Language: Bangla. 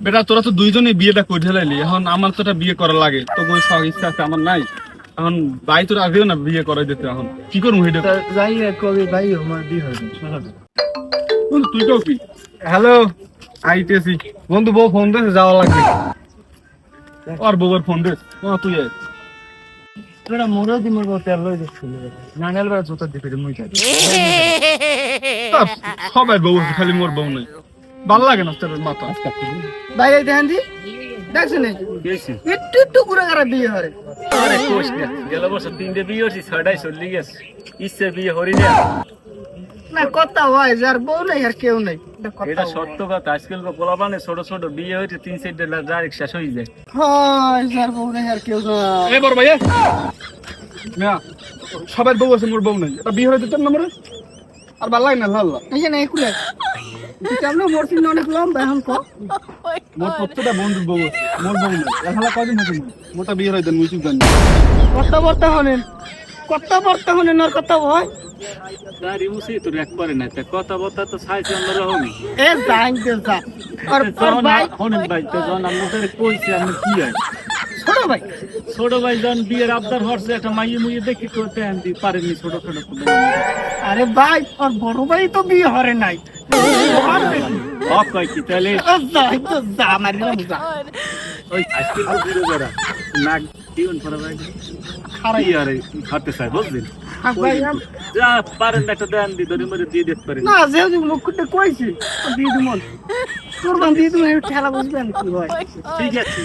বেটা তোরা তো দুইজনে বিয়েটা করে ঢেলাইলি, এখন আমার তো একটা বিয়ে করা লাগে, তো ওই শখ ইচ্ছা আছে আমার নাই। এখন ভাই তোর আগেও না বিয়ে করাই দিতে, এখন কি করবো এটা? যাই কবি ভাই আমার বিয়ে হবে। তুই তো কি? হ্যালো, আইতেছি। বন্ধু বউ ফোন দিয়েছে, যাওয়া লাগবে। আর বউয়ের ফোন দে, তুই আয়। তোরা মোড়ো দি মোর বউ তেল লই দেখছিল নাঙ্গাল বেড়া জোতা দিতে মুই যাই। তা সবাই বউ আছে, খালি মোর বউ নাই। ভাল লাগে না তোর মাথা। ভাই এই দেখেন দি দেখছেন একটু একটু করে করে বিয়ে হয়। আরে কোশ না, গেল বছর 3টে বিয়ে হয়েছে, 6টাই চলে গেছে। ইচ্ছে বিয়ে হরি না, না কথা হয় যার বউ নাই আর কেউ নাই, এটা সত্য কথা। আজকাল পোলাপানে ছোট ছোট বিয়ে হয়েছে, 3-4 লাখ ডাইরেক্ট শেষ হয়ে যায়। হয় যার বউ নাই আর কেউ নাই। এ বড় ভাইয়া না, সবার বউ আছে, মোর বউ নাই। এটা বিয়ে হয়ে দিতাম না মোরে, আর ভাল লাগে না। ভালো এই যে না একুলে কেমন মরছিন অনেক লম্বা এখন ক মোর প্রত্যেকটা বন্ধুর বউ আছে, মোর বউ নাই। এখানে কদিন হয়েছে মোটা বিয়ে হয়ে দেন, মুই চুপ জানি। কথা বলতে হনেন, কথা বলতে হনেন আর কথা হয়। দাঁড়ি মুছে তোর এক করে না, তা কথা বলতে তো চাইছে অন্যরকমই। এ যাই দে যা আর ভাই শোনেন ভাই, তো যখন আমাদের কইছে আমি কি হয়, ছোট ভাই ছোট ভাই যখন বিয়ের আবদার হচ্ছে, একটা মাইয়ে মুইয়ে দেখি করতে আনতে পারেনি ছোট ছোট কোনো। আরে ভাই আর বড় ভাই তো বিয়ে হরে নাই। হক কয় কি তাহলে যাই তো যা মারিলাম যা ওই আজকে তো দূরে বেড়া নাক জীবন পরে ভাই খারাই আরে হাতে চাই বুঝলেন। ভাই যা পারেন একটা দেন দি ধরে মধ্যে দিয়ে দিতে পারেন। না যেহেতু মুখটা কইছি দিয়ে দিমন তোর বান দিয়ে তুমি ঠেলা বুঝবেন কি হয়। ঠিক আছে।